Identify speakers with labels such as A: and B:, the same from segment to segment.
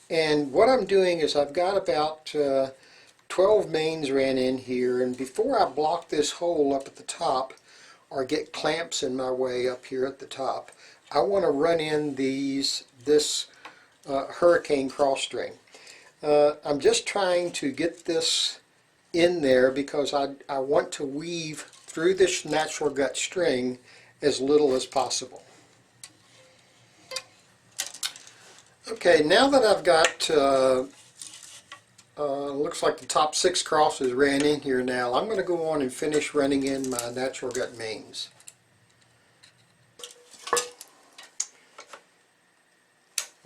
A: And what I'm doing is I've got about 12 mains ran in here, and before I block this hole up at the top or get clamps in my way up here at the top, I want to run in this hurricane cross string. I'm just trying to get this in there because I want to weave through this natural gut string as little as possible. Okay, now that I've got looks like the top 6 crosses ran in here now, I'm going to go on and finish running in my natural gut mains.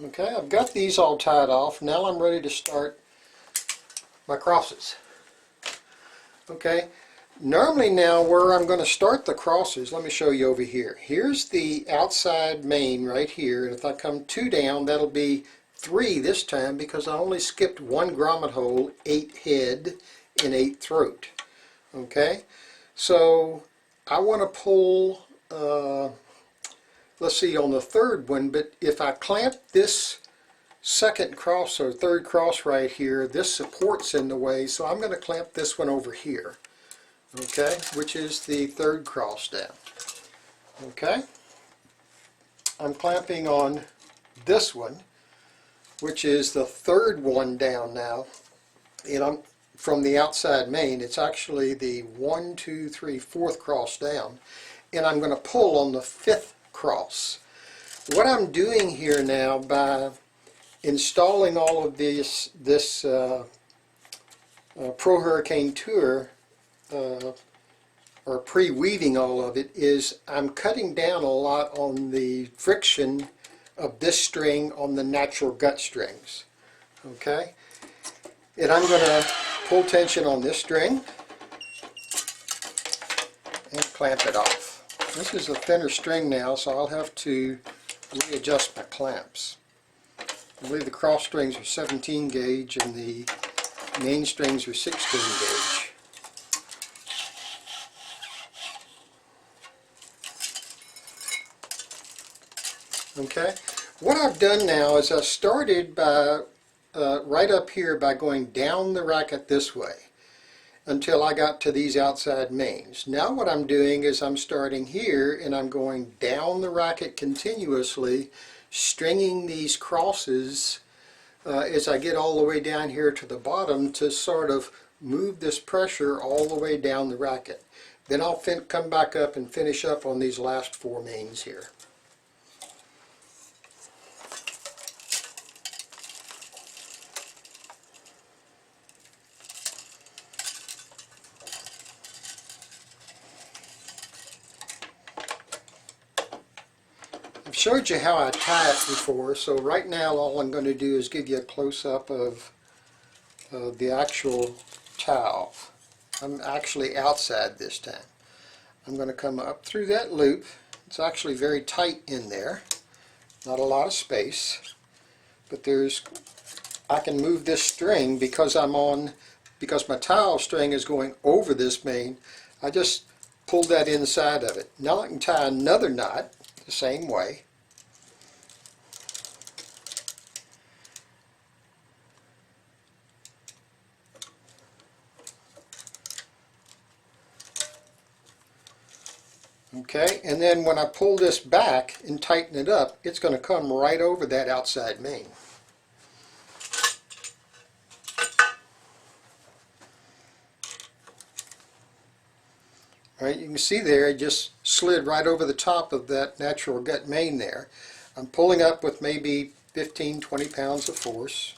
A: Okay, I've got these all tied off. Now I'm ready to start my crosses. Okay, normally now where I'm going to start the crosses, let me show you over here. Here's the outside main right here, and if I come 2 down, that'll be 3 this time because I only skipped 1 grommet hole, 8 head, and 8 throat. Okay, so I want to pull, let's see, on the 3rd one, but if I clamp this 2nd cross or 3rd cross right here, this support's in the way, so I'm going to clamp this one over here, okay, which is the 3rd cross down. Okay, I'm clamping on this one, which is the 3rd one down now, and I'm from the outside main. It's actually the 1, 2, 3, 4th cross down, and I'm going to pull on the 5th cross. What I'm doing here now by installing all of this Pro Hurricane Tour, or pre-weaving all of it, is I'm cutting down a lot on the friction of this string on the natural gut strings. Okay, and I'm going to pull tension on this string and clamp it off. This is a thinner string now, so I'll have to readjust my clamps. I believe the cross strings are 17 gauge and the main strings are 16 gauge. Okay, what I've done now is I started by right up here by going down the racket this way until I got to these outside mains. Now what I'm doing is I'm starting here and I'm going down the racket continuously, stringing these crosses as I get all the way down here to the bottom to sort of move this pressure all the way down the racket. Then I'll come back up and finish up on these last 4 mains here. I've showed you how I tie it before, so right now all I'm going to do is give you a close-up of the actual tie-off. I'm actually outside this time. I'm going to come up through that loop. It's actually very tight in there, not a lot of space, but I can move this string because my tie-off string is going over this main. I just pulled that inside of it. Now I can tie another knot the same way. Okay, and then when I pull this back and tighten it up, it's going to come right over that outside main. All right, you can see there it just slid right over the top of that natural gut main there. I'm pulling up with maybe 15-20 pounds of force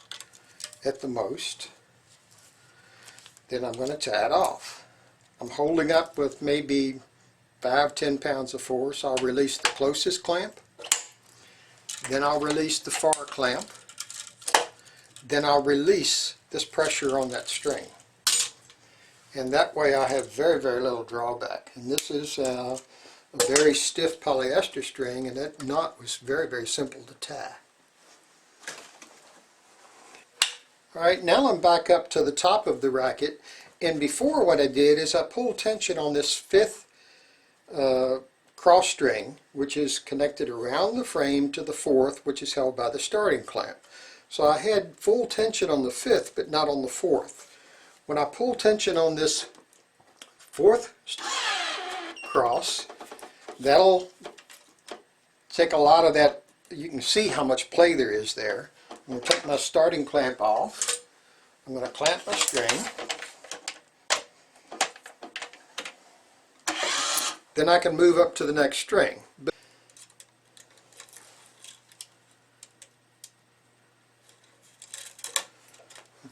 A: at the most. Then I'm going to tie it off. I'm holding up with maybe 5-10 pounds of force. I'll release the closest clamp. Then I'll release the far clamp. Then I'll release this pressure on that string. And that way I have very, very little drawback. And this is a very stiff polyester string, and that knot was very, very simple to tie. Alright, now I'm back up to the top of the racket, and before what I did is I pulled tension on this 5th cross string, which is connected around the frame to the 4th, which is held by the starting clamp. So I had full tension on the 5th, but not on the 4th. When I pull tension on this 4th cross, that'll take a lot of that. You can see how much play there is there. I'm going to take my starting clamp off. I'm going to clamp my string. Then I can move up to the next string.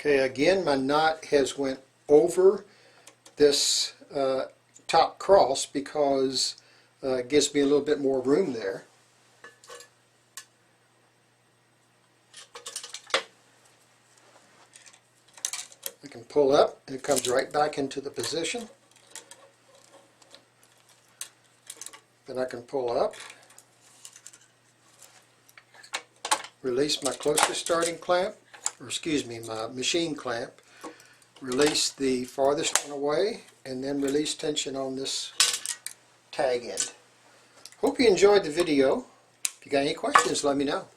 A: Okay, again, my knot has went over this top cross because it gives me a little bit more room there. I can pull up and it comes right back into the position. Then I can pull up, release my closest starting clamp, or excuse me, my machine clamp, release the farthest one away, and then release tension on this tag end. Hope you enjoyed the video. If you got any questions, let me know.